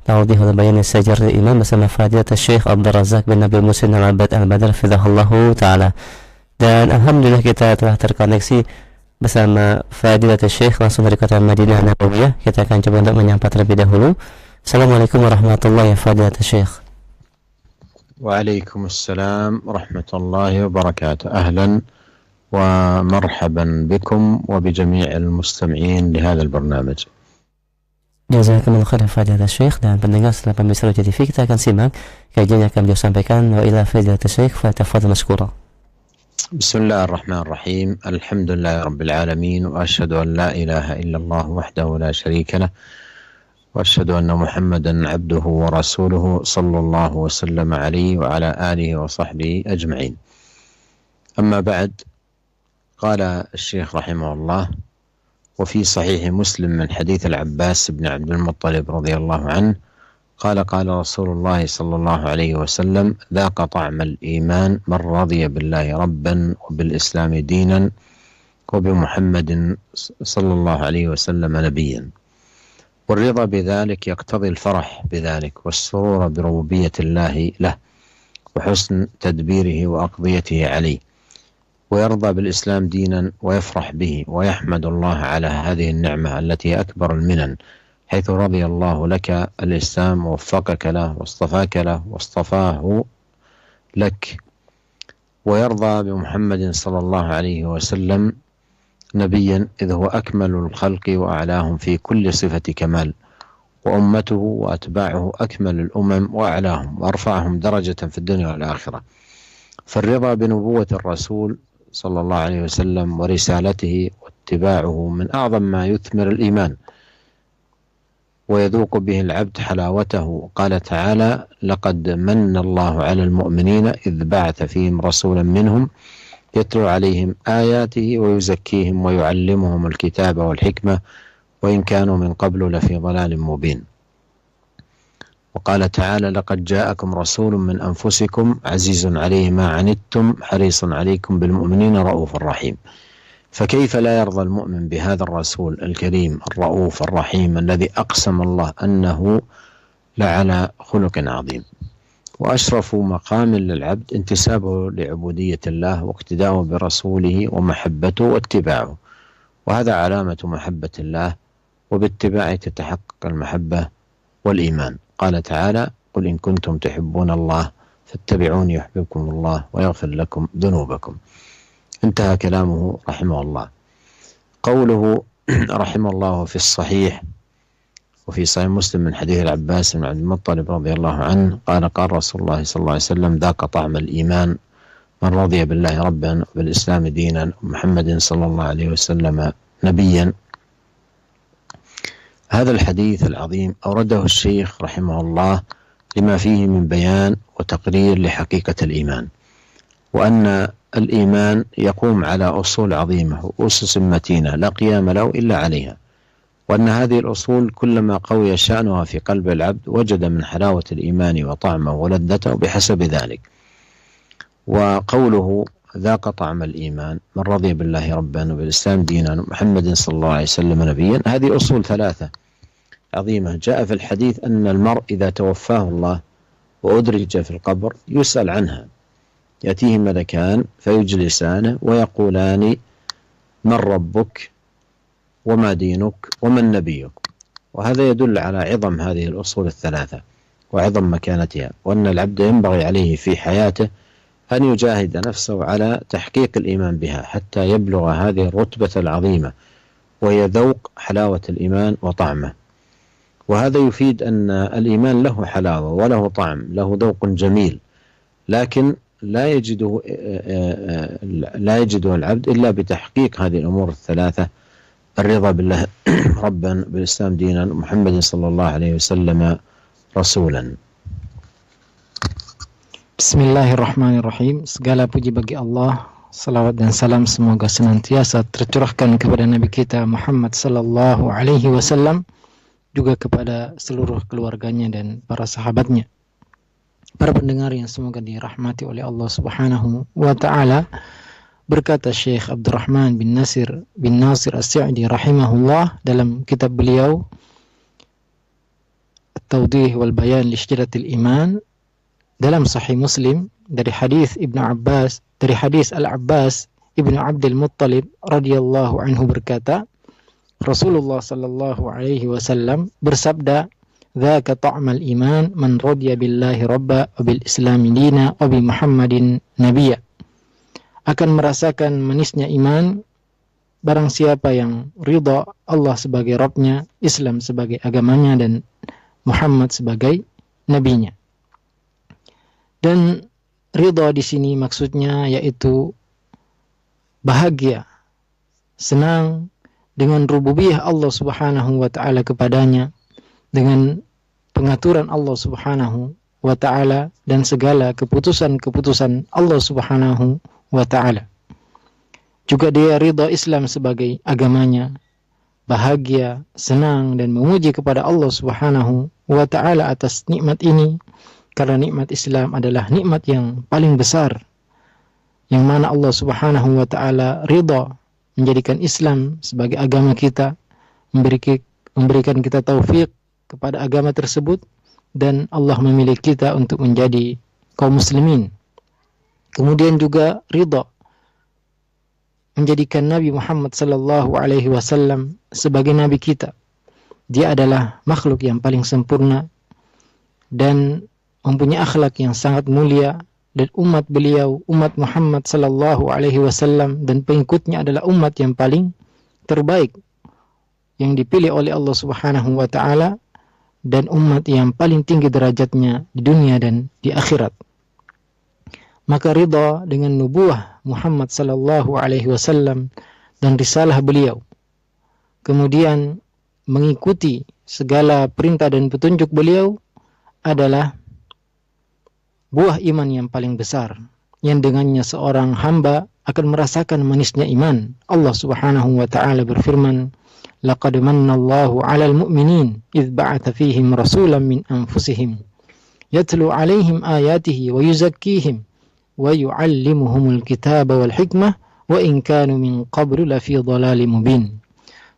توضيح وبيان السجر الإمام bersama Fadilat Syekh Abdul Razak bin Nabil Musin Al-Abad Al-Badr Fidahullahu Ta'ala. Dan Alhamdulillah kita telah terkoneksi bersama Fadilat Syekh langsung dari kota Madinah Nabawiyah. Kita akan coba untuk menyapa terlebih dahulu. Assalamualaikum warahmatullahi wabarakatuh Syekh. Waalaikumsalam warahmatullahi wabarakatuh. Ahlan wa marhaban bikum wa bi jami'il mustami'in li hadzal barnamij. Jazakumullah khairan Fadilat Syekh. Dan pendengar setelah pemirsa Roja TV, kita akan simak kajian yang akan beliau sampaikan. Wa ila Fadilat Syekh fatafadhal mashkura. Bismillahirrahmanirrahim. Alhamdulillahi rabbil alamin wa asyhadu an la ilaha illallah wahdahu la syarika lah wa asyhadu anna Muhammadan abduhu wa rasuluhu sallallahu wa sallam alaihi wa ala alihi wa sahbihi ajma'in. Amma ba'd. Qala Syekh rahimahullah وفي صحيح مسلم من حديث العباس بن عبد المطلب رضي الله عنه قال قال رسول الله صلى الله عليه وسلم ذاق طعم الإيمان من رضي بالله ربا وبالإسلام دينا وبمحمد صلى الله عليه وسلم نبيا. والرضا بذلك يقتضي الفرح بذلك والسرور بربوبية الله له وحسن تدبيره وأقضيته عليه، ويرضى بالإسلام دينا ويفرح به ويحمد الله على هذه النعمة التي أكبر المنن، حيث رضي الله لك الإسلام ووفقك له واصطفاك له واصطفاه لك، ويرضى بمحمد صلى الله عليه وسلم نبيا إذ هو أكمل الخلق وأعلاهم في كل صفة كمال، وأمته وأتباعه أكمل الأمم وأعلاهم وأرفعهم درجة في الدنيا والآخرة. فالرضا بنبوة الرسول صلى الله عليه وسلم ورسالته واتباعه من أعظم ما يثمر الإيمان ويذوق به العبد حلاوته. قال تعالى: لقد من الله على المؤمنين إذ بعث فيهم رسولا منهم يتلو عليهم آياته ويزكيهم ويعلمهم الكتاب والحكمة وإن كانوا من قبل لفي ضلال مبين. وقال تعالى: لقد جاءكم رسول من أنفسكم عزيز عليه ما عنتم حريص عليكم بالمؤمنين رؤوف رحيم. فكيف لا يرضى المؤمن بهذا الرسول الكريم الرؤوف الرحيم الذي أقسم الله أنه لعلى خلق عظيم. وأشرف مقام للعبد انتسابه لعبودية الله واقتداؤه برسوله ومحبته واتباعه، وهذا علامة محبة الله، وباتباعه تتحقق المحبة والإيمان. قال تعالى: قل إن كنتم تحبون الله فاتبعوني يحببكم الله ويغفر لكم ذنوبكم. انتهى كلامه رحمه الله. قوله رحمه الله في الصحيح وفي صحيح مسلم من حديث العباس بن عبد المطلب رضي الله عنه قال قال رسول الله صلى الله عليه وسلم: ذاق طعم الإيمان من رضي بالله ربا وبالإسلام دينا ومحمد صلى الله عليه وسلم نبيا. هذا الحديث العظيم أورده الشيخ رحمه الله لما فيه من بيان وتقرير لحقيقة الإيمان، وأن الإيمان يقوم على أصول عظيمة وأسس متينة لا قيام له إلا عليها، وأن هذه الأصول كلما قوي شأنها في قلب العبد وجد من حلاوة الإيمان وطعمه ولذته بحسب ذلك. وقوله ذاق طعم الإيمان من رضي بالله ربا وبالإسلام دينا ومحمد صلى الله عليه وسلم نبيا، هذه أصول ثلاثة عظيمة. جاء في الحديث أن المرء إذا توفاه الله وأدرج في القبر يسأل عنها، يأتيه ملكان فيجلسانه ويقولان: من ربك وما دينك ومن نبيك. وهذا يدل على عظم هذه الأصول الثلاثة وعظم مكانتها، وأن العبد ينبغي عليه في حياته أن يجاهد نفسه على تحقيق الإيمان بها حتى يبلغ هذه الرتبة العظيمة ويذوق حلاوة الإيمان وطعمه. وهذا يفيد أن الإيمان له حلاوة وله طعم، له ذوق جميل، لكن لا يجده العبد إلا بتحقيق هذه الأمور الثلاثة: الرضا بالله ربا بالإسلام دينا محمد صلى الله عليه وسلم رسولا. Bismillahirrahmanirrahim. Segala puji bagi Allah, salawat dan salam semoga senantiasa tercurahkan kepada Nabi kita Muhammad sallallahu alaihi wasallam, juga kepada seluruh keluarganya dan para sahabatnya. Para pendengar yang semoga dirahmati oleh Allah Subhanahu wa taala, berkata Syekh Abdurrahman bin Nasir As-Sa'di rahimahullah dalam kitab beliau At-Tawdih wal Bayan li Syajaratil Iman dalam Sahih Muslim dari hadis Al-Abbas Ibnu Abdul Muttalib radhiyallahu anhu berkata, Rasulullah sallallahu alaihi wasallam bersabda, "Dzaka ta'mal iman man radiya billahi rabba wa bil islami dina wa bi Muhammadin nabiyya." Akan merasakan manisnya iman barang siapa yang ridha Allah sebagai Rabbnya, Islam sebagai agamanya, dan Muhammad sebagai nabinya. Dan ridha di sini maksudnya yaitu bahagia, senang dengan rububiyah Allah Subhanahu wa taala kepadanya, dengan pengaturan Allah Subhanahu wa taala dan segala keputusan-keputusan Allah Subhanahu wa taala. Juga dia ridha Islam sebagai agamanya, bahagia, senang dan memuji kepada Allah Subhanahu wa taala atas nikmat ini, karena nikmat Islam adalah nikmat yang paling besar, yang mana Allah Subhanahu wa taala ridha menjadikan Islam sebagai agama kita, memberikan kita taufik kepada agama tersebut, dan Allah memilih kita untuk menjadi kaum muslimin. Kemudian juga ridha menjadikan Nabi Muhammad sallallahu alaihi wasallam sebagai nabi kita. Dia adalah makhluk yang paling sempurna dan mempunyai akhlak yang sangat mulia, dan umat beliau, umat Muhammad sallallahu alaihi wasallam dan pengikutnya adalah umat yang paling terbaik yang dipilih oleh Allah Subhanahu wa taala, dan umat yang paling tinggi derajatnya di dunia dan di akhirat. Maka ridha dengan nubuwah Muhammad sallallahu alaihi wasallam dan risalah beliau, kemudian mengikuti segala perintah dan petunjuk beliau adalah buah iman yang paling besar, yang dengannya seorang hamba akan merasakan manisnya iman. Allah Subhanahu wa taala berfirman, "Laqad manna Allahu 'alal mu'minin idz ba'atha fihim rasulan min anfusihim yatlu 'alaihim ayatihi wa yuzakkihim wa yu'allimuhumul kitaba wal hikmah wa in kanu min qablu lafi dhalalin mubin."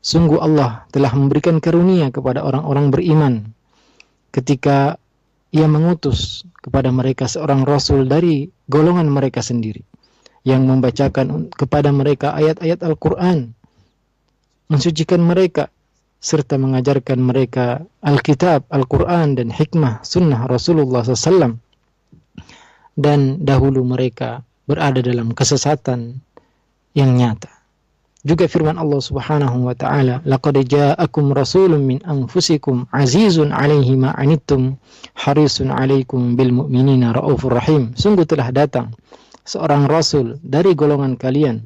Sungguh Allah telah memberikan karunia kepada orang-orang beriman ketika Ia mengutus kepada mereka seorang rasul dari golongan mereka sendiri, yang membacakan kepada mereka ayat-ayat Al-Quran, mensucikan mereka, serta mengajarkan mereka Alkitab, Al-Quran, dan hikmah sunnah Rasulullah SAW. Dan dahulu mereka berada dalam kesesatan yang nyata. Juga firman Allah Subhanahu wa taala, "Laqad ja'akum rasulun min anfusikum azizun 'alaihi ma 'anittum harisun 'alaikum bil mu'minina raufur rahim." Sungguh telah datang seorang rasul dari golongan kalian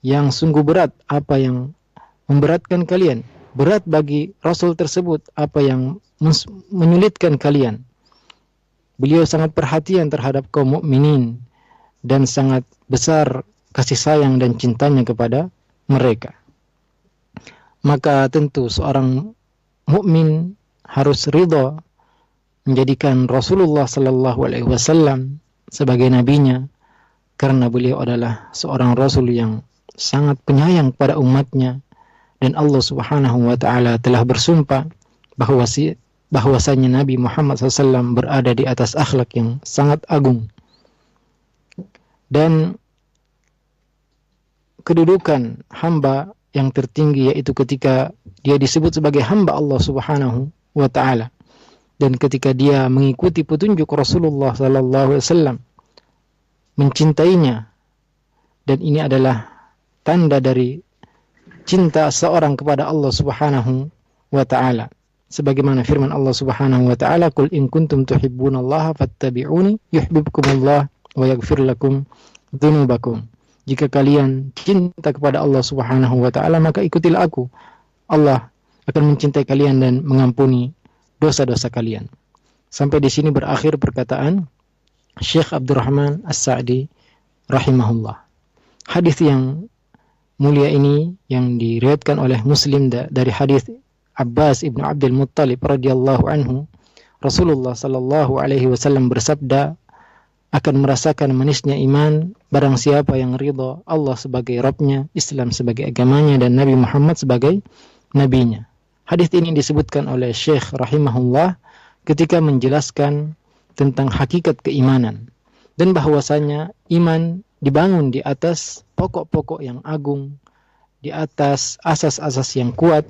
yang sungguh berat apa yang memberatkan kalian, berat bagi rasul tersebut apa yang menyulitkan kalian. Beliau sangat perhatian terhadap kaum mukminin dan sangat besar kasih sayang dan cintanya kepada mereka. Maka tentu seorang mukmin harus ridha menjadikan Rasulullah sallallahu alaihi wasallam sebagai nabinya, karena beliau adalah seorang rasul yang sangat penyayang pada umatnya, dan Allah Subhanahu wa taala telah bersumpah bahwasanya Nabi Muhammad SAW berada di atas akhlak yang sangat agung. Dan kedudukan hamba yang tertinggi yaitu ketika dia disebut sebagai hamba Allah Subhanahu wa taala, dan ketika dia mengikuti petunjuk Rasulullah sallallahu alaihi wasallam, mencintainya, dan ini adalah tanda dari cinta seorang kepada Allah Subhanahu wa taala. Sebagaimana firman Allah Subhanahu wa taala, "Qul in kuntum tuhibbunallaha fattabi'uni yuhibbukumullah wa yaghfir lakum dzunubakum." Jika kalian cinta kepada Allah Subhanahu wa taala, maka ikutilah aku. Allah akan mencintai kalian dan mengampuni dosa-dosa kalian. Sampai di sini berakhir perkataan Syekh Abdurrahman As-Sa'di rahimahullah. Hadis yang mulia ini yang diriwayatkan oleh Muslim dari hadis Abbas ibnu Abdul Muttalib radhiyallahu anhu, Rasulullah sallallahu alaihi wasallam bersabda, akan merasakan manisnya iman barang siapa yang ridha Allah sebagai Rabbnya, Islam sebagai agamanya, dan Nabi Muhammad sebagai nabinya. Hadis ini disebutkan oleh Syekh rahimahullah ketika menjelaskan tentang hakikat keimanan dan bahwasanya iman dibangun di atas pokok-pokok yang agung, di atas asas-asas yang kuat,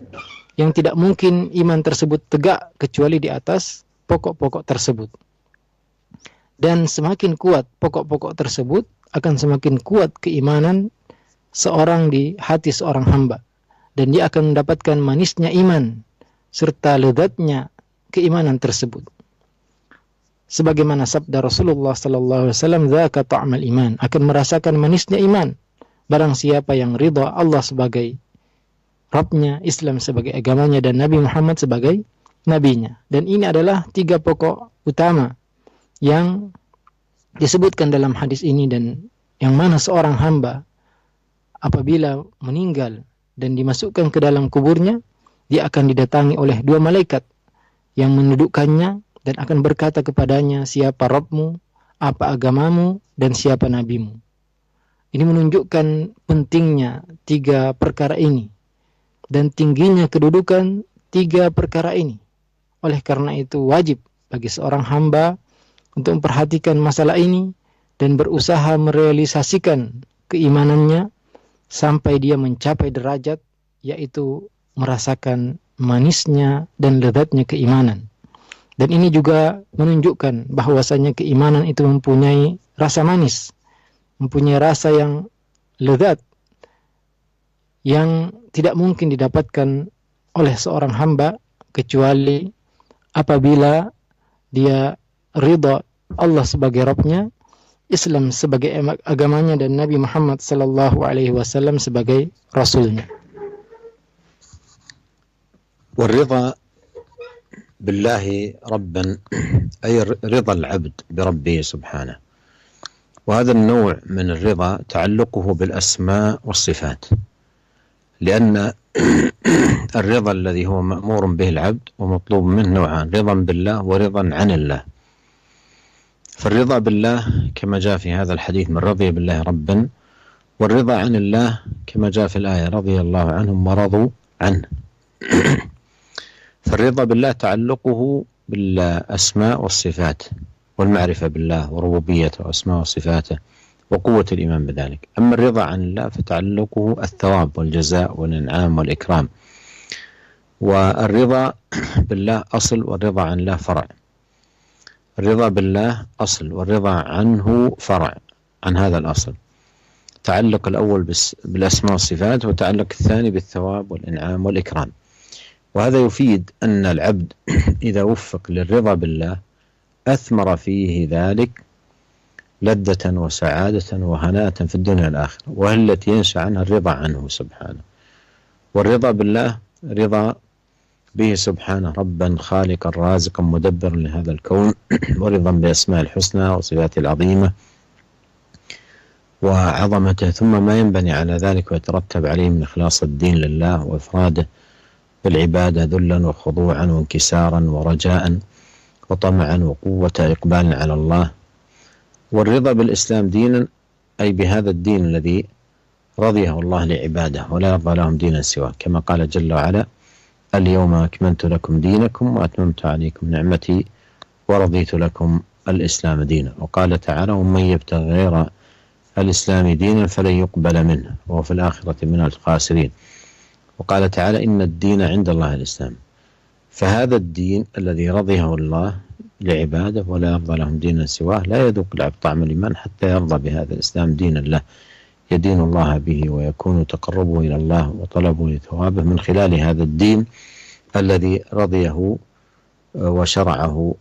yang tidak mungkin iman tersebut tegak kecuali di atas pokok-pokok tersebut. Dan semakin kuat pokok-pokok tersebut, akan semakin kuat keimanan seorang di hati seorang hamba, dan dia akan mendapatkan manisnya iman serta lezatnya keimanan tersebut. Sebagaimana sabda Rasulullah sallallahu alaihi wasallam, "Dzaka ta'mal iman," akan merasakan manisnya iman barang siapa yang ridha Allah sebagai Rabbnya, Islam sebagai agamanya, dan Nabi Muhammad sebagai nabinya. Dan ini adalah 3 pokok utama yang disebutkan dalam hadis ini, dan yang mana seorang hamba apabila meninggal dan dimasukkan ke dalam kuburnya, dia akan didatangi oleh 2 malaikat yang mendudukkannya dan akan berkata kepadanya, "Siapa Rabbmu, apa agamamu, dan siapa nabimu?" Ini menunjukkan pentingnya 3 perkara ini dan tingginya kedudukan 3 perkara ini. Oleh karena itu wajib bagi seorang hamba untuk memperhatikan masalah ini dan berusaha merealisasikan keimanannya sampai dia mencapai derajat, yaitu merasakan manisnya dan lezatnya keimanan. Dan ini juga menunjukkan bahwasanya keimanan itu mempunyai rasa manis, mempunyai rasa yang lezat, yang tidak mungkin didapatkan oleh seorang hamba kecuali apabila dia ridha Allah sebagai Rabbnya, Islam sebagai agamanya, dan Nabi Muhammad sallallahu alaihi wasallam sebagai rasulnya. والرضا بالله ربا أي رضا العبد بربه سبحانه، وهذا النوع من الرضا تعلقه بالأسماء والصفات، لأن الرضا الذي هو مأمور به العبد ومطلوب منه نوعان: رضا بالله ورضا عن الله. فالرضا بالله كما جاء في هذا الحديث من رضي بالله ربا، والرضا عن الله كما جاء في الآية رضي الله عنهم ورضوا عنه. فالرضا بالله تعلقه بالأسماء والصفات والمعرفة بالله وربوبيته وأسماء وصفاته وقوة الإيمان بذلك. أما الرضا عن الله فتعلقه الثواب والجزاء والإنعام والإكرام. والرضا بالله أصل والرضا عن الله فرع. الرضا بالله أصل والرضا عنه فرع عن هذا الأصل. تعلق الأول بالأسماء والصفات، وتعلق الثاني بالثواب والإنعام والإكرام. وهذا يفيد أن العبد إذا وفق للرضا بالله أثمر فيه ذلك لذة وسعادة وهناءة في الدنيا والآخرة، وهي التي ينشأ عنها الرضا عنه سبحانه. والرضا بالله رضا به سبحانه ربا خالقا رازقا مدبرا لهذا الكون، ورضا بأسماء الحسنى وصفاته العظيمة وعظمته، ثم ما ينبني على ذلك ويترتب عليه من إخلاص الدين لله وإفراده بالعبادة ذلا وخضوعا وانكسارا ورجاء وطمعا وقوة إقبالا على الله. والرضا بالإسلام دينا أي بهذا الدين الذي رضيه الله لعباده ولا يرضى لهم دينا سواه، كما قال جل وعلا: اليوم أكملت لكم دينكم وأتممت عليكم نعمتي ورضيت لكم الإسلام دينا. وقال تعالى: ومن يبتغ غير الإسلام دينا فلن يقبل منه وهو في الآخرة من الخاسرين. وقال تعالى: إن الدين عند الله الإسلام. فهذا الدين الذي رضيه الله لعباده ولا يرضى لهم دينا سواه لا يذوق العبد طعم الإيمان حتى يرضى بهذا الإسلام دينا له يدين الله به، ويكون تقربه إلى الله وطلبه لثوابه من خلال هذا الدين الذي رضيه وشرعه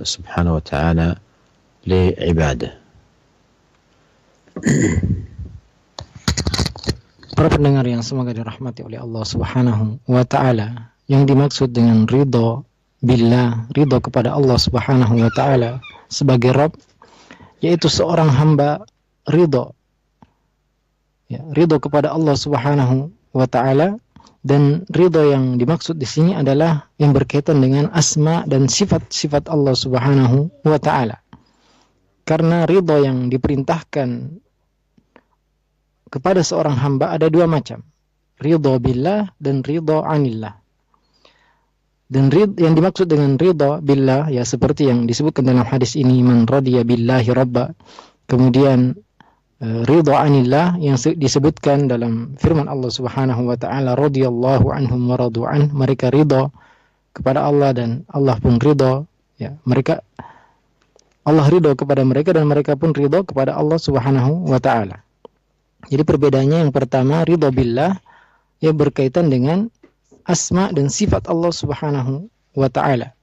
سبحانه وتعالى لعباده. Para pendengar yang semoga dirahmati oleh Allah Subhanahu wa taala, yang dimaksud dengan ridho billah, ridho kepada Allah Subhanahu wa taala sebagai Rabb, yaitu seorang hamba ridho, ya, ridho kepada Allah Subhanahu wa taala. Dan ridho yang dimaksud di sini adalah yang berkaitan dengan asma dan sifat-sifat Allah Subhanahu wa taala. Karena ridho yang diperintahkan kepada seorang hamba ada 2 macam, ridho billah dan ridho anillah. Dan yang dimaksud dengan ridha billah ya seperti yang disebutkan dalam hadis ini, man radiya billahi rabba. Kemudian ridha anillah yang disebutkan dalam firman Allah Subhanahu wa taala, radhiyallahu anhum wa radu an, mereka ridha kepada Allah dan Allah pun ridha, ya. Allah ridha kepada mereka dan mereka pun ridha kepada Allah Subhanahu wa taala. Jadi perbedaannya yang pertama, ridha billah ya berkaitan dengan asma dan sifat Allah Subhanahu wa taala.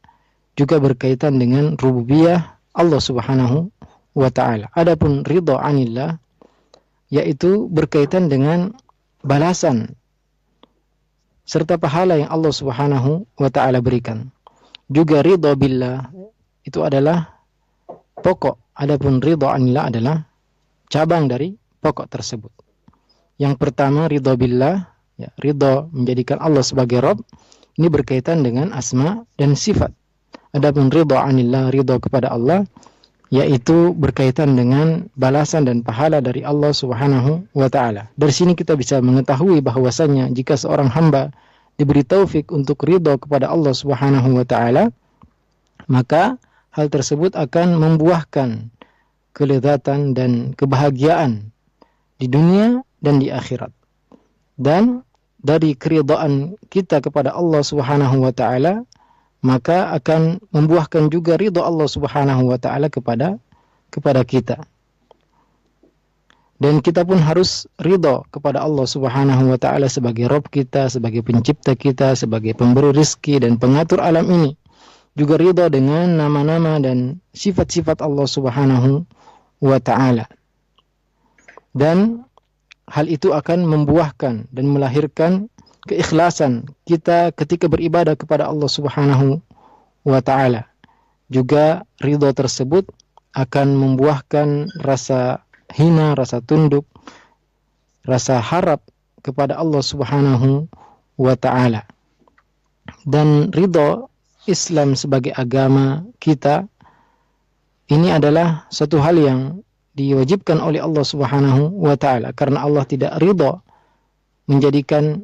Juga berkaitan dengan rububiyah Allah Subhanahu wa taala. Adapun ridha anillah yaitu berkaitan dengan balasan serta pahala yang Allah Subhanahu wa taala berikan. Juga ridha billah itu adalah pokok, adapun ridha anillah adalah cabang dari pokok tersebut. Yang pertama ridha billah, ya, ridha menjadikan Allah sebagai Rabb, ini berkaitan dengan asma dan sifat. Adapun ridha anillah, ridha kepada Allah, yaitu berkaitan dengan balasan dan pahala dari Allah Subhanahu wa taala. Dari sini kita bisa mengetahui bahwasannya jika seorang hamba diberi taufik untuk ridha kepada Allah Subhanahu wa taala, maka hal tersebut akan membuahkan kelezatan dan kebahagiaan di dunia dan di akhirat. Dan dari keridhaan kita kepada Allah Subhanahu wa taala, maka akan membuahkan juga ridha Allah Subhanahu wa taala kepada kita. Dan kita pun harus ridha kepada Allah Subhanahu wa taala sebagai Rabb kita, sebagai pencipta kita, sebagai pemberi rezeki dan pengatur alam ini. Juga ridha dengan nama-nama dan sifat-sifat Allah Subhanahu wa taala. Dan hal itu akan membuahkan dan melahirkan keikhlasan kita ketika beribadah kepada Allah Subhanahu wa taala. Juga ridha tersebut akan membuahkan rasa hina, rasa tunduk, rasa harap kepada Allah Subhanahu wa taala. Dan ridha Islam sebagai agama kita ini adalah suatu hal yang diwajibkan oleh Allah Subhanahu wa taala, karena Allah tidak ridha menjadikan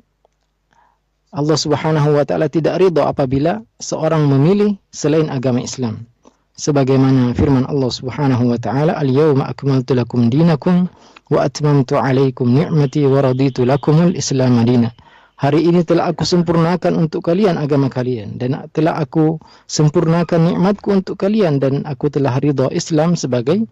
Allah Subhanahu wa taala tidak ridha apabila seorang memilih selain agama Islam. Sebagaimana firman Allah Subhanahu wa taala, "Al-yauma akmaltu lakum dinakum wa atmamtu 'alaikum ni'mati wa raditu lakumul Islam madina." Hari ini telah aku sempurnakan untuk kalian agama kalian, dan telah aku sempurnakan nikmatku untuk kalian, dan aku telah ridha Islam sebagai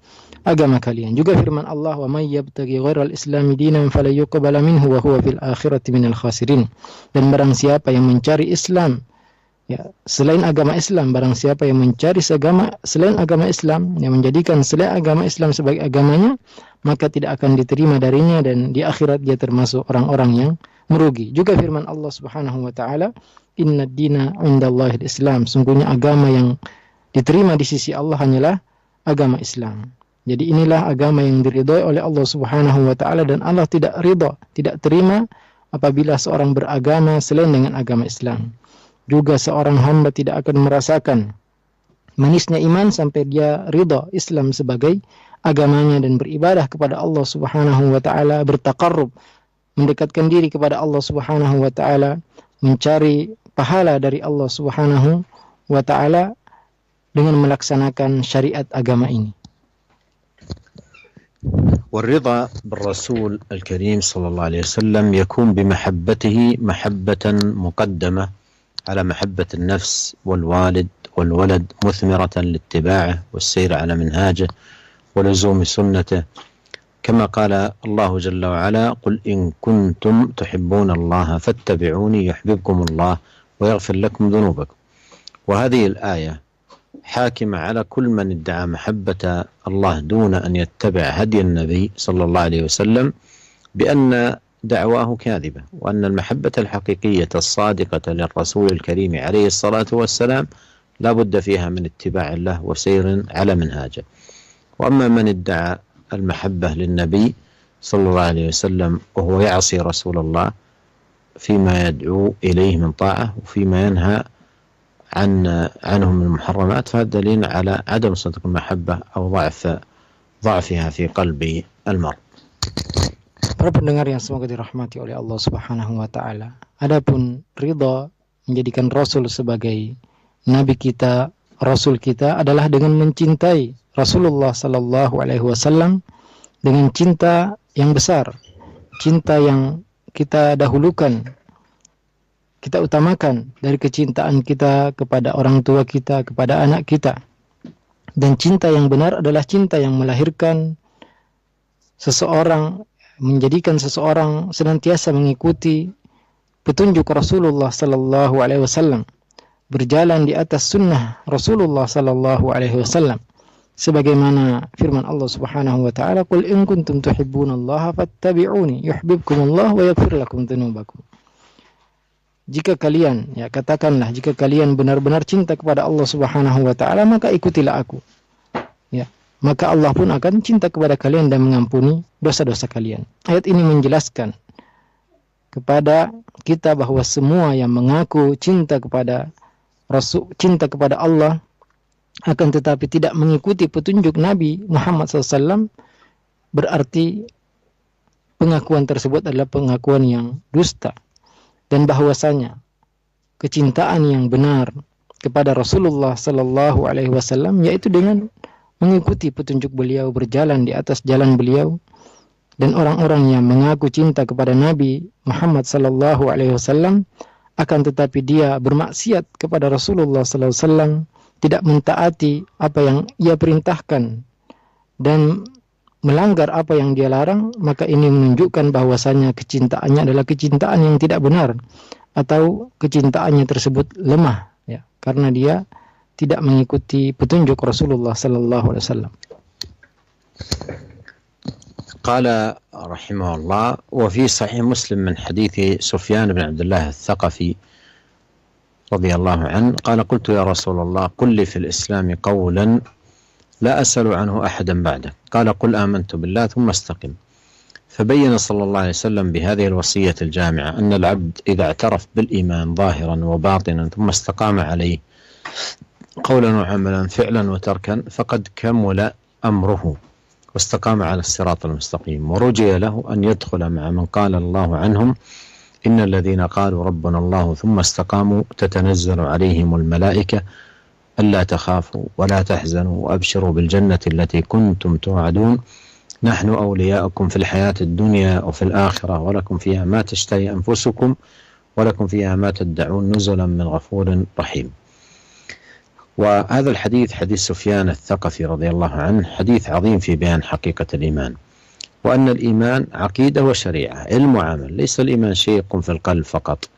agama kalian. Juga firman Allah, "Wa may yabtaghi ghairal islami dinan fala yuqbala minhu wa huwa fil akhirati minal khasirin." Dan barang siapa yang mencari Islam ya selain agama Islam, barang siapa yang mencari selain agama Islam, yang menjadikan selain agama Islam sebagai agamanya, maka tidak akan diterima darinya, dan di akhirat dia termasuk orang-orang yang merugi. Juga firman Allah Subhanahu wa taala, "Innad dina 'indallahil Islam." Sungguhnya agama yang diterima di sisi Allah hanyalah agama Islam. Jadi inilah agama yang diridhai oleh Allah Subhanahu wa taala, dan Allah tidak ridha, tidak terima apabila seorang beragama selain dengan agama Islam. Juga seorang hamba tidak akan merasakan manisnya iman sampai dia ridha Islam sebagai agamanya dan beribadah kepada Allah Subhanahu wa taala, bertaqarrub, mendekatkan diri kepada Allah Subhanahu wa taala, mencari pahala dari Allah Subhanahu wa taala dengan melaksanakan syariat agama ini. والرضا بالرسول الكريم صلى الله عليه وسلم يكون بمحبته محبة مقدمة على محبة النفس والوالد والولد، مثمرة لاتباعه والسير على منهاجه ولزوم سنته، كما قال الله جل وعلا: قل إن كنتم تحبون الله فاتبعوني يحببكم الله ويغفر لكم ذنوبكم. وهذه الآية حاكمة على كل من ادعى محبة الله دون أن يتبع هدي النبي صلى الله عليه وسلم بأن دعواه كاذبة، وأن المحبة الحقيقية الصادقة للرسول الكريم عليه الصلاة والسلام لا بد فيها من اتباع الله وسير على منهاجه. وأما من ادعى المحبة للنبي صلى الله عليه وسلم وهو يعصي رسول الله فيما يدعو إليه من طاعة وفيما ينهى عنه من المحرمات، فهذا دليل على عدم صدق المحبة أو ضعفها في قلب المرء. Para pendengar yang semoga dirahmati oleh Allah Subhanahu wa taala. Adapun ridha menjadikan Rasul sebagai Nabi kita, Rasul kita adalah dengan mencintai Rasulullah sallallahu alaihi wasallam dengan cinta yang besar, cinta yang kita dahulukan, kita utamakan dari kecintaan kita kepada orang tua kita, kepada anak kita. Dan cinta yang benar adalah cinta yang melahirkan seseorang, menjadikan seseorang senantiasa mengikuti petunjuk Rasulullah sallallahu alaihi wasallam, berjalan di atas sunnah Rasulullah sallallahu alaihi wasallam. Sebagaimana firman Allah Subhanahu wa taala, "Qul in kuntum tuhibbunallaha fattabi'uni yuhibbukumullah wa yaghfir lakum dzunubakum." Jika kalian, katakanlah, jika kalian benar-benar cinta kepada Allah Subhanahu wa taala, maka ikutilah aku. Maka Allah pun akan cinta kepada kalian dan mengampuni dosa-dosa kalian. Ayat ini menjelaskan kepada kita bahwa semua yang mengaku cinta kepada Rasul, cinta kepada Allah, akan tetapi tidak mengikuti petunjuk Nabi Muhammad SAW, berarti pengakuan tersebut adalah pengakuan yang dusta. Dan bahwasanya kecintaan yang benar kepada Rasulullah sallallahu alaihi wasallam yaitu dengan mengikuti petunjuk beliau, berjalan di atas jalan beliau. Dan orang-orang yang mengaku cinta kepada Nabi Muhammad sallallahu alaihi wasallam akan tetapi dia bermaksiat kepada Rasulullah sallallahu alaihi wasallam, tidak mentaati apa yang ia perintahkan dan melanggar apa yang dia larang, maka ini menunjukkan bahwasanya kecintaannya adalah kecintaan yang tidak benar atau kecintaannya tersebut lemah, karena dia tidak mengikuti petunjuk Rasulullah sallallahu alaihi wasallam. قال رحمه الله: وفي صحيح مسلم من حديث سفيان بن عبد الله الثقفي رضي الله عنه قال: قلت يا رسول الله قل لي في الإسلام قولا لا أسأل عنه أحدا بعدك. قال: قل آمنت بالله ثم استقم. فبين صلى الله عليه وسلم بهذه الوصية الجامعة أن العبد إذا اعترف بالإيمان ظاهرا وباطنا ثم استقام عليه قولا وعملا فعلا وتركا فقد كمل أمره واستقام على الصراط المستقيم، ورجي له أن يدخل مع من قال الله عنهم إن الذين قالوا ربنا الله ثم استقاموا تتنزل عليهم الملائكة ألا تخافوا ولا تحزنوا وأبشروا بالجنة التي كنتم توعدون نحن أولياؤكم في الحياة الدنيا وفي الآخرة ولكم فيها ما تشتهي أنفسكم ولكم فيها ما تدعون نزلا من غفور رحيم. وهذا الحديث حديث سفيان الثقفي رضي الله عنه حديث عظيم في بيان حقيقة الإيمان، وأن الإيمان عقيدة وشريعة، علم وعمل. ليس الإيمان شيء يقوم في القلب فقط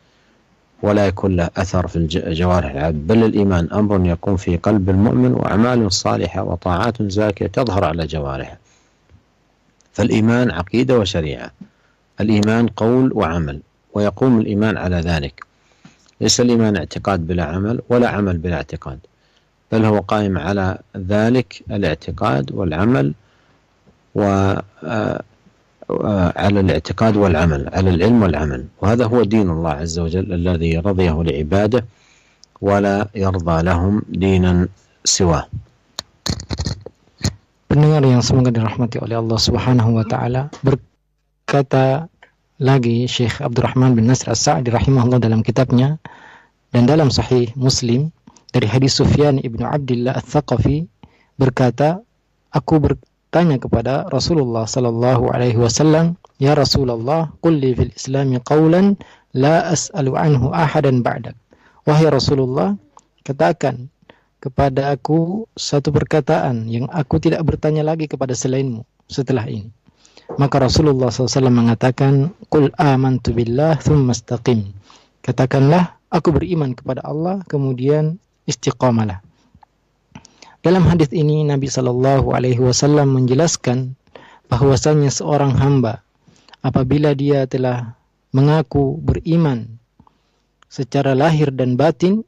ولا يكون له أثر في جوارح العبد، بل الإيمان أمر يكون في قلب المؤمن وأعمال صالحة وطاعات زاكية تظهر على جوارحه. فالإيمان عقيدة وشريعة، الإيمان قول وعمل، ويقوم الإيمان على ذلك. ليس الإيمان اعتقاد بلا عمل ولا عمل بلا اعتقاد، بل هو قائم على ذلك الاعتقاد والعمل، على الاعتقاد والعمل، على العلم والعمل. وهذا هو دين الله عز وجل الذي رضيه لعباده ولا يرضى لهم دينا سواه. Pendengar yang semoga dirahmati oleh Allah Subhanahu wa taala, berkata lagi Syekh Abdurrahman bin Nasr As-Sa'di rahimahullah dalam kitabnya dan dalam Sahih Muslim dari hadis Sufyan ibnu Abdillah Ats-Tsaqafi berkata, aku bertanya kepada Rasulullah sallallahu alaihi wasallam, ya Rasulullah, qul li fil Islami qawlan la as'alu anhu ahadan ba'dak. Wahai Rasulullah, katakan kepada aku satu perkataan yang aku tidak bertanya lagi kepada selainmu setelah ini. Maka Rasulullah SAW mengatakan, qul amantu billah thumma istaqim. Katakanlah, aku beriman kepada Allah, kemudian istiqamalah. Dalam hadis ini Nabi SAW menjelaskan bahwasanya seorang hamba apabila dia telah mengaku beriman secara lahir dan batin,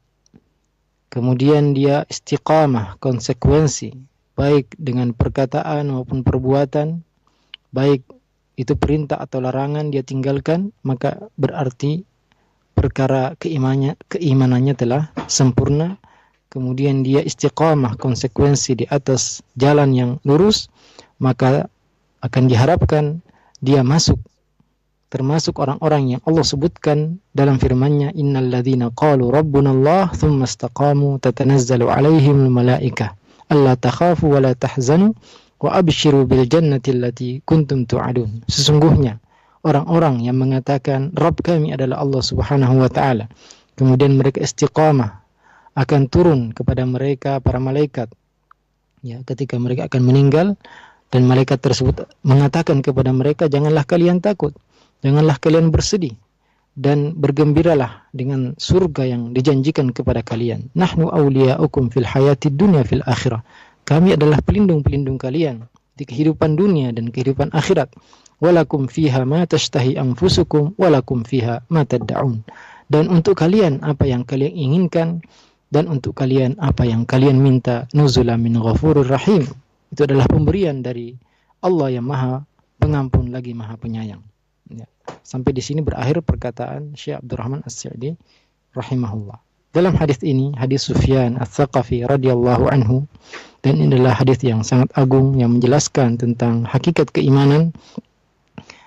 kemudian dia istiqamah, konsekuensi, baik dengan perkataan maupun perbuatan, baik itu perintah atau larangan dia tinggalkan, maka berarti perkara keimanannya telah sempurna. Kemudian dia istiqamah, konsekuensi di atas jalan yang lurus, maka akan diharapkan dia masuk termasuk orang-orang yang Allah sebutkan dalam firman-Nya, innal ladzina qalu rabbunallah tsumma istaqamu tatanazzalu 'alaihimul malaikah alla takhafu wa la tahzanu wa abshiru bil jannati allati kuntum tu'adun. Sesungguhnya orang-orang yang mengatakan Rabb kami adalah Allah Subhanahu wa taala, kemudian mereka istiqamah, akan turun kepada mereka para malaikat ya ketika mereka akan meninggal, dan malaikat tersebut mengatakan kepada mereka, janganlah kalian takut, janganlah kalian bersedih, dan bergembiralah dengan surga yang dijanjikan kepada kalian. Nahnu awliya'ukum fil hayatid dunya fil akhirah. Kami adalah pelindung-pelindung kalian di kehidupan dunia dan kehidupan akhirat. Walakum fiha ma tashtahi anfusukum walakum fiha ma tad'un. Dan untuk kalian apa yang kalian inginkan, dan untuk kalian apa yang kalian minta. Nuzulan min ghafurur rahim. Itu adalah pemberian dari Allah yang Maha Pengampun lagi Maha Penyayang. Ya. Sampai di sini berakhir perkataan Syekh Abdurrahman As-Sa'di rahimahullah. Dalam hadis ini, hadis Sufyan Ats-Tsaqafi radhiyallahu anhu, dan ini adalah hadis yang sangat agung yang menjelaskan tentang hakikat keimanan,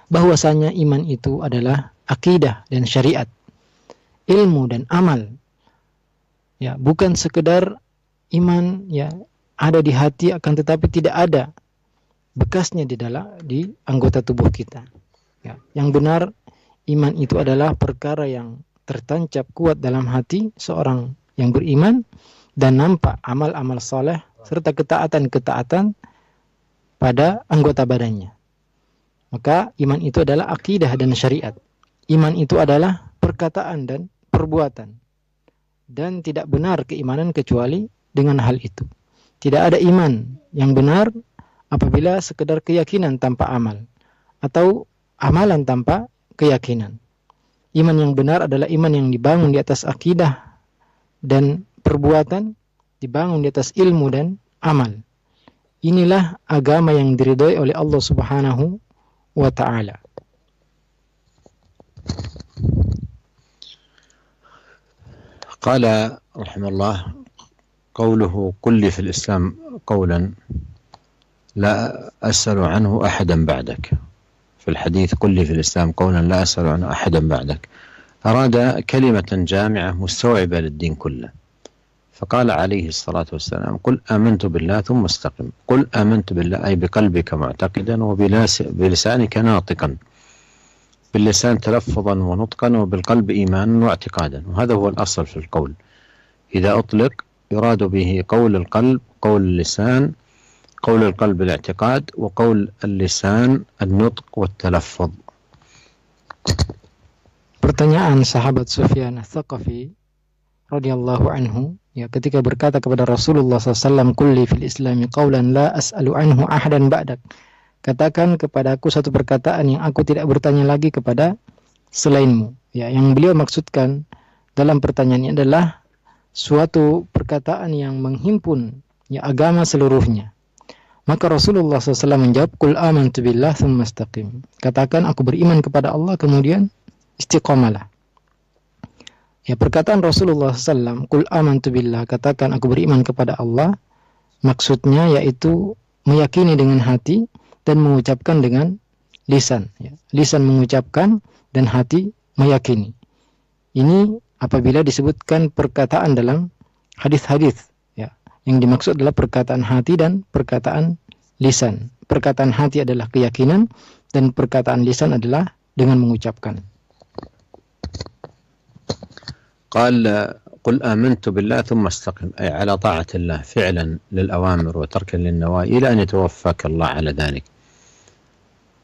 bahwasanya iman itu adalah akidah dan syariat, ilmu dan amal. Ya, bukan sekedar iman ya ada di hati akan tetapi tidak ada bekasnya di anggota tubuh kita. Ya, yang benar iman itu adalah perkara yang tertancap kuat dalam hati seorang yang beriman, dan nampak amal-amal saleh serta ketaatan-ketaatan pada anggota badannya. Maka iman itu adalah akidah dan syariat. Iman itu adalah perkataan dan perbuatan. Dan tidak benar keimanan kecuali dengan hal itu. Tidak ada iman yang benar apabila sekedar keyakinan tanpa amal, atau amalan tanpa keyakinan. Iman yang benar adalah iman yang dibangun di atas akidah dan perbuatan, dibangun di atas ilmu dan amal. Inilah agama yang diridhoi oleh Allah Subhanahu wa ta'ala. قال رحمه الله: قوله قل لي في الإسلام قولا لا أسأل عنه أحدا بعدك. في الحديث قل لي في الإسلام قولا لا أسأل عنه أحدا بعدك. أراد كلمة جامعة مستوعبة للدين كله، فقال عليه الصلاة والسلام: قل آمنت بالله ثم استقم. قل آمنت بالله أي بقلبك معتقدا وبلسانك ناطقا، باللسان تلفظا ونطقا وبالقلب إيمانا واعتقادا. وهذا هو الأصل في القول. إذا أطلق يراد به قول القلب، قول اللسان، قول القلب الاعتقاد، وقول اللسان النطق والتلفظ. Pertanyaan sahabat Sufyan Ats-Tsaqafi radhiyallahu anhu ya ketika berkata kepada Rasulullah SAW, kulli fil islami qawlan la as'alu anhu ahadan ba'dak. Katakan kepadaku satu perkataan yang aku tidak bertanya lagi kepada selainmu. Ya, yang beliau maksudkan dalam pertanyaannya adalah suatu perkataan yang menghimpun ya agama seluruhnya. Maka Rasulullah SAW menjawab, qul amantu billah tsumma istaqim. Katakan aku beriman kepada Allah kemudian istiqamalah. Ya, perkataan Rasulullah SAW, qul amantu billah, katakan aku beriman kepada Allah, maksudnya yaitu meyakini dengan hati dan mengucapkan dengan lisan. Ya. Lisan mengucapkan dan hati meyakini. Ini apabila disebutkan perkataan dalam hadis-hadis. Ya. Yang dimaksud adalah perkataan hati dan perkataan lisan. Perkataan hati adalah keyakinan dan perkataan lisan adalah dengan mengucapkan. قال قل آمنت بالله ثم استقم، أي على طاعة الله فعلا للأوامر وتركا للنواهي إلى أن يتوفاك الله على ذلك.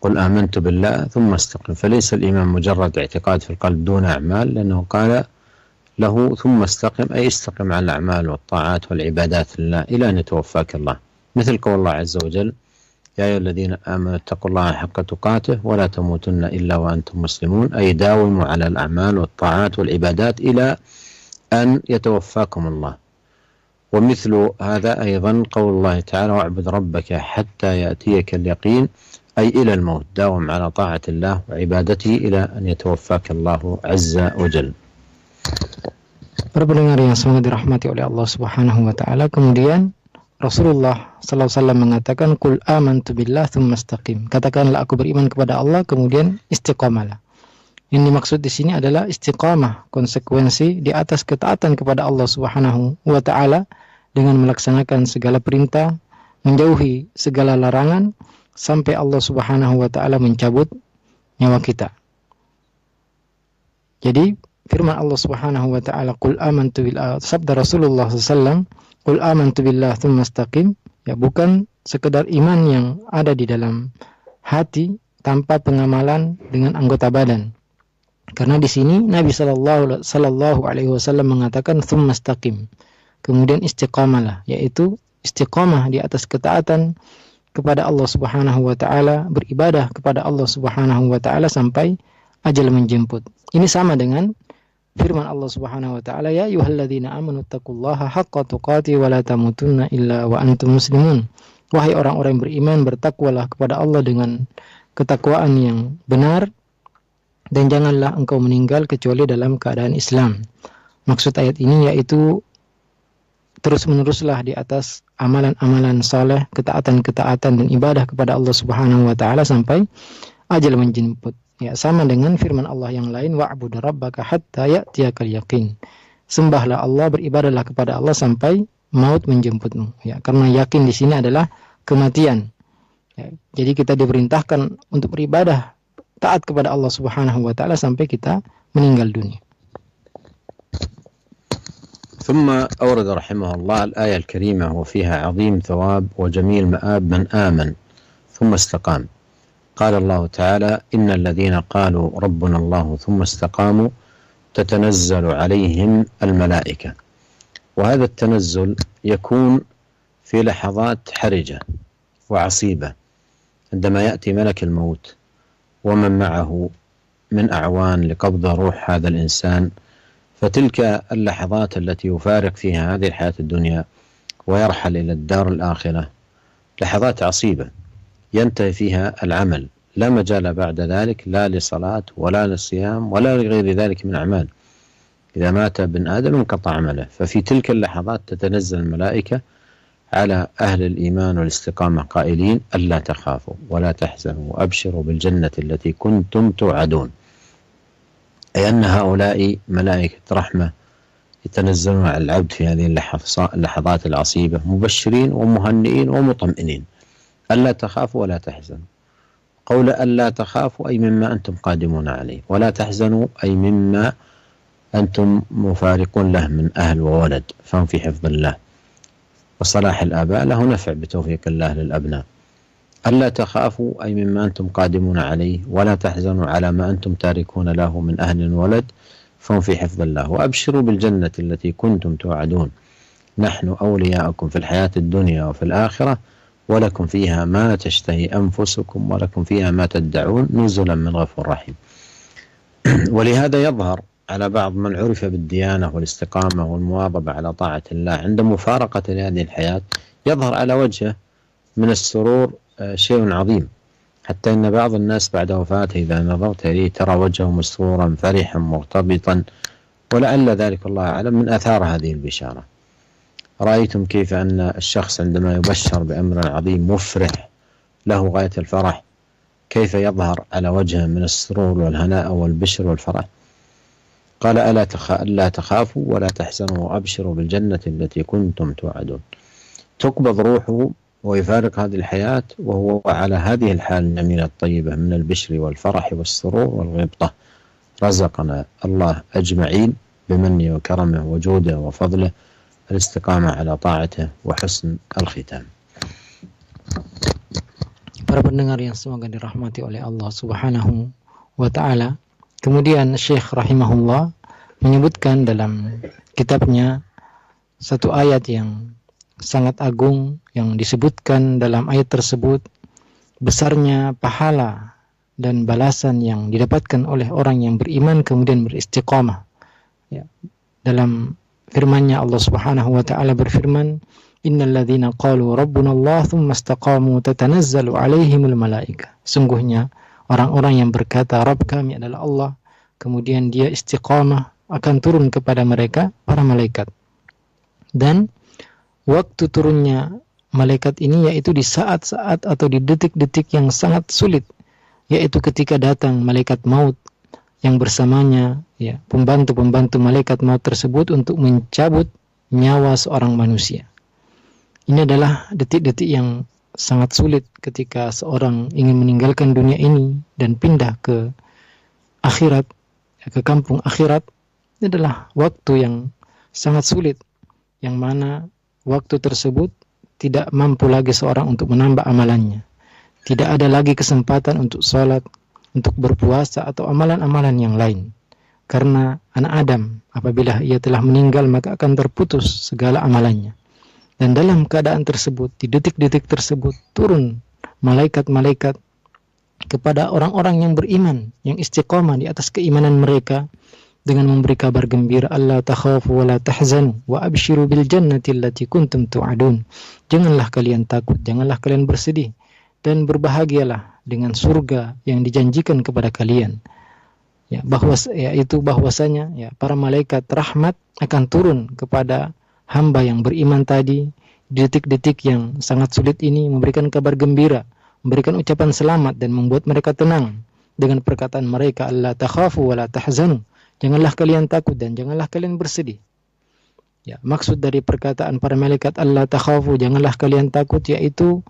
قل آمنت بالله ثم استقم، فليس الإيمان مجرد اعتقاد في القلب دون أعمال، لأنه قال له ثم استقم أي استقم على الأعمال والطاعات والعبادات لله إلى أن يتوفاك الله. مثل قول الله عز وجل: يا أيها الذين آمنوا اتقوا الله حق تقاته ولا تموتن إلا وأنتم مسلمون، أي داوموا على الأعمال والطاعات والعبادات إلى أن يتوفاكم الله. ومثل هذا أيضا قول الله تعالى: واعبد ربك حتى يأتيك اليقين، أي إلى الموت، داوم على طاعة الله وعبادته إلى أن يتوفاك الله عز وجل. Para pendengar yang semoga dirahmati oleh Allah Subhanahu wa taala, kemudian Rasulullah SAW mengatakan, qul amantu billah tsumma istaqim. Katakanlah aku beriman kepada Allah kemudian istiqamalah. Yang dimaksud di sini adalah istiqamah, konsekuensi di atas ketaatan kepada Allah Subhanahu wa taala dengan melaksanakan segala perintah, menjauhi segala larangan sampai Allah Subhanahu wa taala mencabut nyawa kita. Jadi firman Allah Subhanahu wa taala, qul amantu billah, sabda Rasulullah SAW, qul amantu billah tsumma istaqim, ya, bukan sekedar iman yang ada di dalam hati tanpa pengamalan dengan anggota badan. Karena di sini Nabi sallallahu alaihi wasallam mengatakan tsumma istaqim. Kemudian istiqamalah, yaitu istiqamah di atas ketaatan kepada Allah Subhanahu wa taala, beribadah kepada Allah Subhanahu wa taala sampai ajal menjemput. Ini sama dengan firman Allah Subhanahu wa taala, ya ayyuhalladzina amanu taqullaha haqqa tuqatih wa la tamutunna illa wa antum muslimun. Wahai orang-orang yang beriman, bertakwalah kepada Allah dengan ketakwaan yang benar dan janganlah engkau meninggal kecuali dalam keadaan Islam. Maksud ayat ini yaitu terus-meneruslah di atas amalan-amalan saleh, ketaatan-ketaatan dan ibadah kepada Allah Subhanahu wa taala sampai ajal menjemput. Ya, sama dengan firman Allah yang lain, wa'bud rabbaka hatta ya'tiyakal yaqin. Sembahlah Allah, beribadahlah kepada Allah sampai maut menjemputmu. Ya, karena yakin di sini adalah kematian. Ya, jadi kita diperintahkan untuk beribadah taat kepada Allah Subhanahu wa taala sampai kita meninggal dunia. ثم أورد رحمه الله الآية الكريمة وفيها عظيم ثواب وجميل مآب من آمن ثم استقام. قال الله تعالى إن الذين قالوا ربنا الله ثم استقاموا تتنزل عليهم الملائكة. وهذا التنزل يكون في لحظات حرجة وعصيبة عندما يأتي ملك الموت ومن معه من أعوان لقبض روح هذا الإنسان، فتلك اللحظات التي يفارق فيها هذه الحياة الدنيا ويرحل إلى الدار الآخرة لحظات عصيبة ينتهي فيها العمل، لا مجال بعد ذلك لا لصلاة ولا للصيام ولا لغير ذلك من أعمال. إذا مات ابن آدم انقطع عمله. ففي تلك اللحظات تتنزل الملائكة على أهل الإيمان والاستقامة قائلين ألا تخافوا ولا تحزنوا وأبشروا بالجنة التي كنتم توعدون. أي أن هؤلاء ملائكة رحمة يتنزلون على العبد في هذه اللحظات العصيبة مبشرين ومهنئين ومطمئنين ألا تخافوا ولا تحزنوا. قول ألا تخافوا أي مما أنتم قادمون عليه، ولا تحزنوا أي مما أنتم مفارقون له من أهل وولد، فهم في حفظ الله وصلاح الآباء له نفع بتوفيق الله للأبناء. ألا تخافوا أي مما أنتم قادمون عليه، ولا تحزنوا على ما أنتم تاركون له من أهل وولد، فهم في حفظ الله. وأبشروا بالجنة التي كنتم توعدون، نحن أولياؤكم في الحياة الدنيا وفي الآخرة ولكم فيها ما تشتهي أنفسكم ولكم فيها ما تدعون نزلا من غفور رحيم. ولهذا يظهر على بعض من عرف بالديانة والاستقامة والمواظبة على طاعة الله عند مفارقة لهذه الحياة يظهر على وجهه من السرور شيء عظيم، حتى إن بعض الناس بعد وفاته إذا نظرت إليه ترى وجهه مسرورا فرحا مرتبطا، ولعل ذلك الله أعلم من آثار هذه البشارة. رأيتم كيف أن الشخص عندما يبشر بأمر عظيم مفرح له غاية الفرح كيف يظهر على وجهه من السرور والهناء والبشر والفرح. قال ألا تخافوا ولا تحزنوا وأبشروا بالجنة التي كنتم توعدون. تقبض روحه ويفارق هذه الحياة وهو على هذه الحال الجميلة الطيبة من البشر والفرح والسرور والغبطة. رزقنا الله أجمعين بمنه وكرمه وجوده وفضله الاستقامة على طاعته وحسن الختام. Para pendengar yang semoga dirahmati oleh Allah Subhanahu wa taala. Kemudian Syekh rahimahullah menyebutkan dalam kitabnya satu ayat yang sangat agung yang disebutkan dalam ayat tersebut besarnya pahala dan balasan yang didapatkan oleh orang yang beriman kemudian beristiqamah. Ya. Dalam firman-Nya Allah Subhanahu wa taala berfirman, innal ladzina qalu rabbuna Allah tsumma istaqamu tatanazzalu 'alaihimul malaikah. Sungguhnya orang-orang yang berkata Rabb kami adalah Allah, kemudian dia istiqamah, akan turun kepada mereka para malaikat. Dan waktu turunnya malaikat ini yaitu di saat-saat atau di detik-detik yang sangat sulit, yaitu ketika datang malaikat maut yang bersamanya, ya, pembantu-pembantu malaikat maut tersebut untuk mencabut nyawa seorang manusia. Ini adalah detik-detik yang sangat sulit ketika seorang ingin meninggalkan dunia ini dan pindah ke akhirat, ke kampung akhirat. Ini adalah waktu yang sangat sulit, yang mana waktu tersebut tidak mampu lagi seorang untuk menambah amalannya. Tidak ada lagi kesempatan untuk sholat, untuk berpuasa atau amalan-amalan yang lain. Karena anak Adam apabila ia telah meninggal maka akan terputus segala amalannya. Dan dalam keadaan tersebut, di detik-detik tersebut turun malaikat-malaikat kepada orang-orang yang beriman, yang istiqamah di atas keimanan mereka, dengan memberi kabar gembira, alla takhafu wa la tahzanu wa abshiru bil jannati allati kuntum tu'adun. Janganlah kalian takut, janganlah kalian bersedih, dan berbahagialah dengan surga yang dijanjikan kepada kalian. Ya, bahwasanya ya, para malaikat rahmat akan turun kepada hamba yang beriman tadi di detik-detik yang sangat sulit ini, memberikan kabar gembira, memberikan ucapan selamat dan membuat mereka tenang dengan perkataan mereka, alla takhafu wa la tahzanu. Janganlah kalian takut dan janganlah kalian bersedih. Ya, maksud dari perkataan para malaikat alla takhafu, janganlah kalian takut, yaitu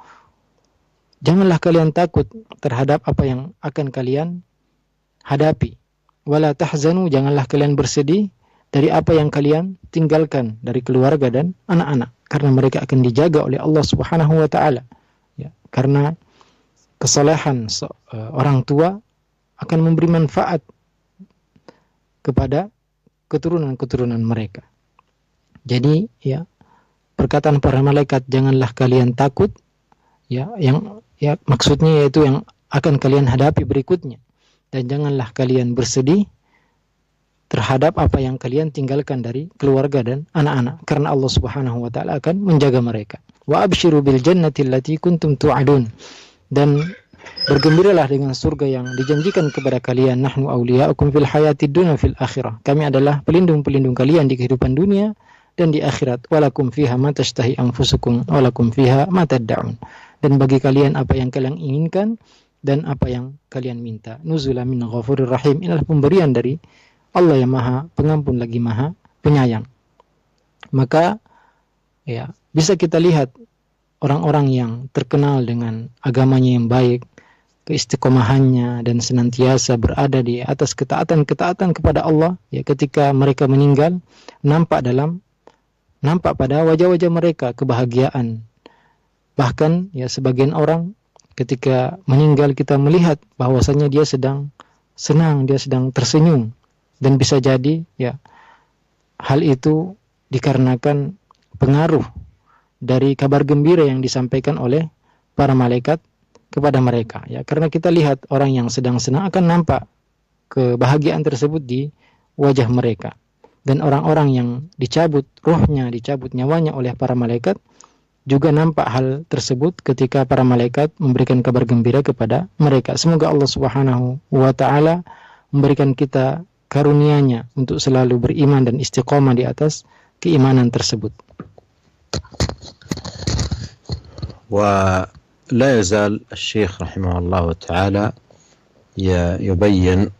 janganlah kalian takut terhadap apa yang akan kalian hadapi. Wala tahzanu, janganlah kalian bersedih dari apa yang kalian tinggalkan dari keluarga dan anak-anak, karena mereka akan dijaga oleh Allah Subhanahu wa taala. Ya, karena kesalehan orang tua akan memberi manfaat kepada keturunan-keturunan mereka. Jadi ya, perkataan para malaikat janganlah kalian takut, ya, yang ya maksudnya yaitu yang akan kalian hadapi berikutnya, dan janganlah kalian bersedih terhadap apa yang kalian tinggalkan dari keluarga dan anak-anak, karena Allah Subhanahu wa taala akan menjaga mereka. Wa abshiru bil jannati allati kuntum tu'adun, dan bergembiralah dengan surga yang dijanjikan kepada kalian. Nahnu awliya'ukum fil hayatid dunya fil akhirah. Kami adalah pelindung-pelindung kalian di kehidupan dunia dan di akhirat. Walakum fiha ma tashtahi anfusukum walakum fiha ma tad'un. Dan bagi kalian apa yang kalian inginkan dan apa yang kalian minta. Nuzulan min ghafurir rahim. Inilah pemberian dari Allah yang Maha Pengampun lagi Maha Penyayang. Maka ya, bisa kita lihat orang-orang yang terkenal dengan agamanya yang baik, keistiqomahannya, dan senantiasa berada di atas ketaatan-ketaatan kepada Allah, ya, ketika mereka meninggal nampak pada wajah-wajah mereka kebahagiaan. Bahkan ya, sebagian orang ketika meninggal kita melihat bahwasanya dia sedang senang, dia sedang tersenyum, dan bisa jadi ya hal itu dikarenakan pengaruh dari kabar gembira yang disampaikan oleh para malaikat kepada mereka, ya, karena kita lihat orang yang sedang senang akan nampak kebahagiaan tersebut di wajah mereka, dan orang-orang yang dicabut ruhnya, dicabut nyawanya oleh para malaikat juga nampak hal tersebut ketika para malaikat memberikan kabar gembira kepada mereka. Semoga Allah Subhanahu wa taala memberikan kita karunia-Nya untuk selalu beriman dan istiqomah di atas keimanan tersebut. ولا يزال الشيخ رحمه الله تعالى يبين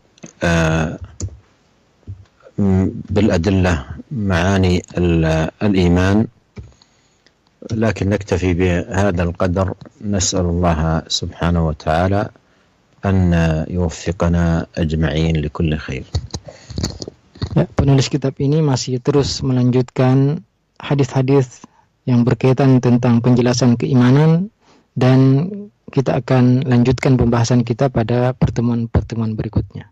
بالأدلة معاني الإيمان، لكن نكتفي بهذا القدر. نسأل الله سبحانه وتعالى أن يوفقنا أجمعين لكل خير. Ya, penulis kitab ini masih terus melanjutkan hadis-hadis yang berkaitan tentang penjelasan keimanan, dan kita akan lanjutkan pembahasan kita pada pertemuan-pertemuan berikutnya.